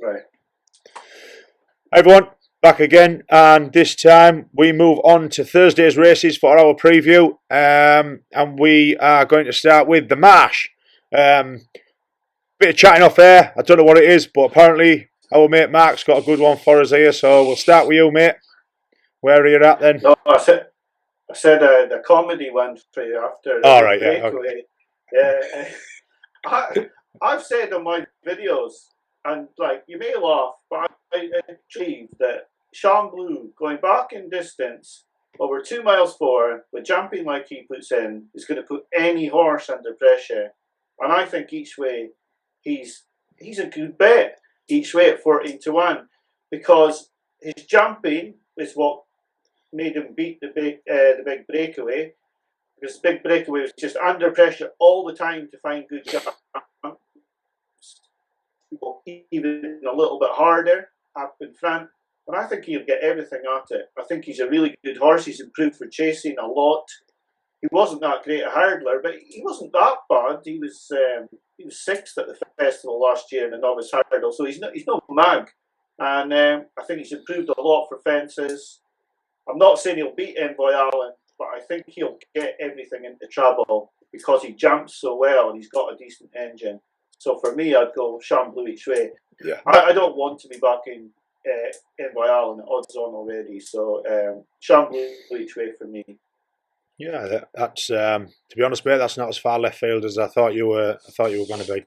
Right. Everyone, back again, and this time we move on to Thursday's races for our preview, and we are going to start with the Marsh. Bit of chatting off air, I don't know what it is, but apparently our mate Mark's got a good one for us here, so we'll start with you, mate. Where are you at then? No, I said the comedy one for you after the breakaway. Yeah, I've said on my videos, and like you may laugh, but I achieved that Sean Blue going back in distance over 2 miles forward with jumping like he puts in is going to put any horse under pressure, and I think each way he's a good bet each way at 14-1 because his jumping is what made him beat the big breakaway. Because the big breakaway was just under pressure all the time to find good jumps. Even a little bit harder up in front. But I think he'll get everything at it. I think he's a really good horse. He's improved for chasing a lot. He wasn't that great a hurdler, but he wasn't that bad. He was 6th at the festival last year in the novice hurdle, so he's no mag. And I think he's improved a lot for fences. I'm not saying he'll beat Envoy Allen, but I think he'll get everything into trouble because he jumps so well and he's got a decent engine. So for me, I'd go Sean Blue each way. Yeah. I don't want to be backing Envoy Allen at odds on already. So Sean Blue each way for me. Yeah, that's to be honest, mate, that's not as far left field as I thought you were. Going to be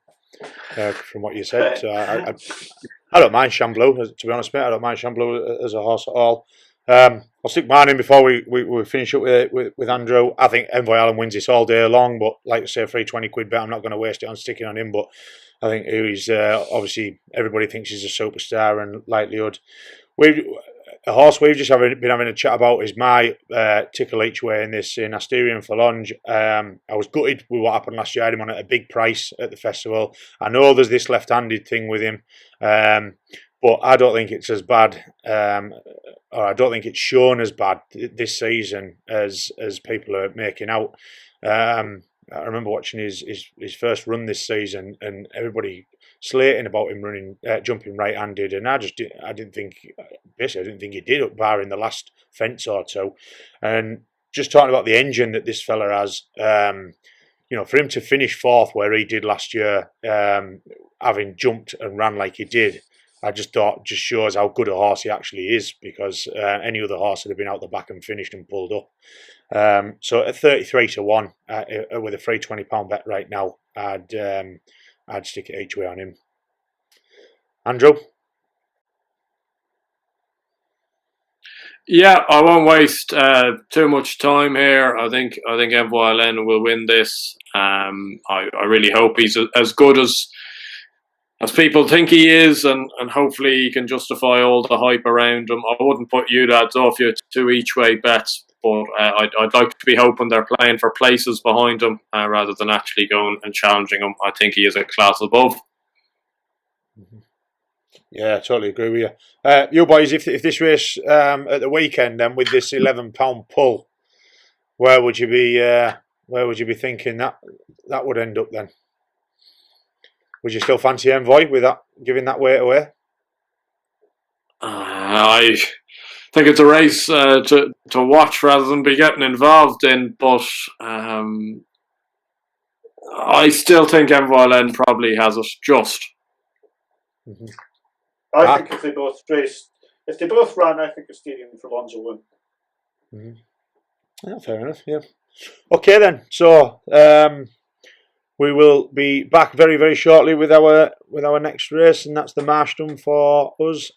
from what you said. So I don't mind Sean Blue. To be honest, mate, I don't mind Sean Blue as a horse at all. I'll stick mine in before we finish up with Andrew. I think Envoy Allen wins this all day long, but like I say, £320 bet, I'm not going to waste it on sticking on him. But I think he's obviously everybody thinks he's a superstar and likelihood. A horse we've just been having a chat about is my tickle each way in this in Asterion for Longe. I was gutted with what happened last year. I had him on at a big price at the festival. I know there's this left-handed thing with him. But I don't think it's as bad, or I don't think it's shown as bad this season as people are making out. I remember watching his first run this season, and everybody slating about him jumping right-handed, and I didn't think he did, barring the last fence or two. And just talking about the engine that this fella has, for him to finish 4th where he did last year, having jumped and ran like he did. I just thought just shows how good a horse he actually is, because any other horse would have been out the back and finished and pulled up. So at 33-1 with a free £20 bet right now, I'd stick it each way on him. Andrew? Yeah, I won't waste too much time here. I think Envoy Allen will win this. I really hope he's as good as people think he is, and hopefully he can justify all the hype around him. I wouldn't put you lads off your 2 each way bets, but I'd like to be hoping they're playing for places behind him rather than actually going and challenging him. I think he is a class above. Yeah, I totally agree with you. You boys, if this race at the weekend, then with this £11 pull, where would you be thinking that would end up then? Would you still fancy Envoy with that, giving that weight away? I think it's a race to watch rather than be getting involved in, but I still think Envoy Allen probably has us just. Mm-hmm. I think if they both ran, I think Asterion for Longe will win. Mm-hmm. Yeah, fair enough. Yeah. Okay then. So we will be back very, very shortly with our next race, and that's the Marsh done for us